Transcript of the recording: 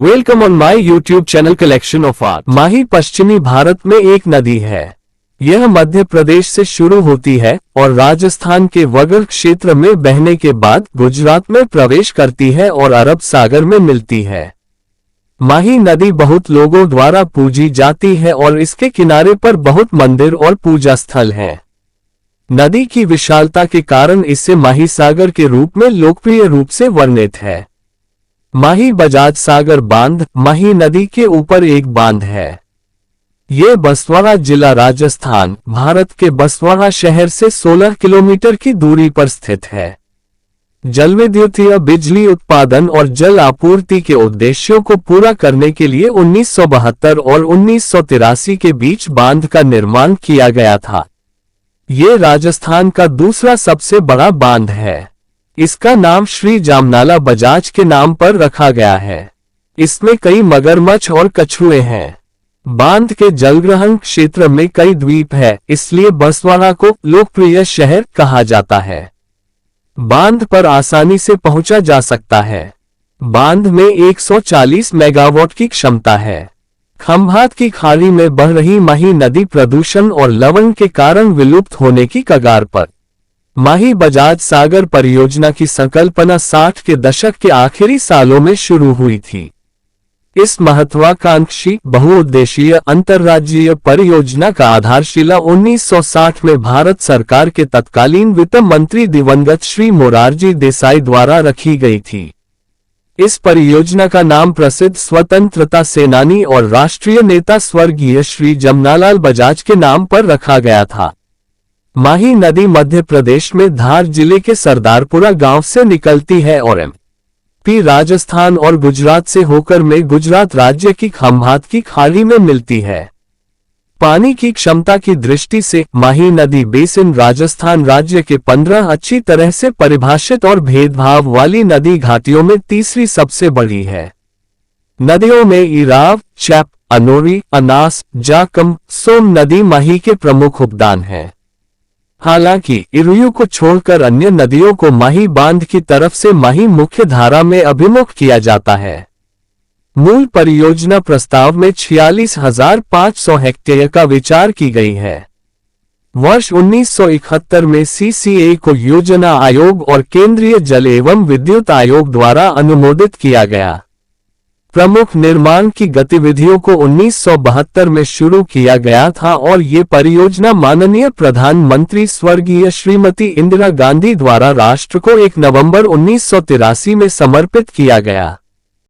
Welcome on my YouTube channel collection of art. Mahi पश्चिमी भारत में एक नदी है। यह मध्य प्रदेश से शुरू होती है और राजस्थान के वगड़ क्षेत्र में बहने के बाद गुजरात में प्रवेश करती है और अरब सागर में मिलती है। माही नदी बहुत लोगों द्वारा पूजी जाती है और इसके किनारे पर बहुत मंदिर और पूजा स्थल हैं। नदी की विशालता के कारण इसे माही सागर के रूप में लोकप्रिय रूप से वर्णित है। माही बजाज सागर बांध माही नदी के ऊपर एक बांध है। ये बसवाड़ा जिला राजस्थान भारत के बसवाड़ा शहर से 16 किलोमीटर की दूरी पर स्थित है। जलविद्युतीय बिजली उत्पादन और जल आपूर्ति के उद्देश्यों को पूरा करने के लिए 1972 और 1983 के बीच बांध का निर्माण किया गया था। ये राजस्थान का दूसरा सबसे बड़ा बांध है। इसका नाम श्री जामनाला बजाज के नाम पर रखा गया है। इसमें कई मगरमच्छ और कछुए हैं। बांध के जलग्रहण क्षेत्र में कई द्वीप है, इसलिए बसवाड़ा को लोकप्रिय शहर कहा जाता है। बांध पर आसानी से पहुंचा जा सकता है। बांध में 140 मेगावाट की क्षमता है। खंभात की खाड़ी में बह रही माही नदी प्रदूषण और लवण के कारण विलुप्त होने की कगार पर। माही बजाज सागर परियोजना की संकल्पना 60 के दशक के आखिरी सालों में शुरू हुई थी। इस महत्वाकांक्षी बहुउद्देशीय अंतर्राज्यीय परियोजना का आधारशिला 1960 में भारत सरकार के तत्कालीन वित्त मंत्री दिवंगत श्री मोरारजी देसाई द्वारा रखी गई थी। इस परियोजना का नाम प्रसिद्ध स्वतंत्रता सेनानी और राष्ट्रीय नेता स्वर्गीय श्री जमनालाल बजाज के नाम पर रखा गया था। माही नदी मध्य प्रदेश में धार जिले के सरदारपुरा गांव से निकलती है और एमपी राजस्थान और गुजरात से होकर में गुजरात राज्य की खंभात की खाड़ी में मिलती है। पानी की क्षमता की दृष्टि से माही नदी बेसिन राजस्थान राज्य के 15 अच्छी तरह से परिभाषित और भेदभाव वाली नदी घाटियों में तीसरी सबसे बड़ी है। नदियों में इराव, चैप, अनोरी, अनास, जाकम, सोम नदी माही के प्रमुख उपदान हैं। हालांकि इरुयू को छोड़कर अन्य नदियों को माही बांध की तरफ से माही मुख्य धारा में अभिमुख किया जाता है। मूल परियोजना प्रस्ताव में 46,500 हेक्टेयर का विचार की गई है। वर्ष 1971 में सीसीए को योजना आयोग और केंद्रीय जल एवं विद्युत आयोग द्वारा अनुमोदित किया गया। प्रमुख निर्माण की गतिविधियों को 1972 में शुरू किया गया था और ये परियोजना माननीय प्रधानमंत्री स्वर्गीय श्रीमती इंदिरा गांधी द्वारा राष्ट्र को 1 नवंबर 1983 में समर्पित किया गया।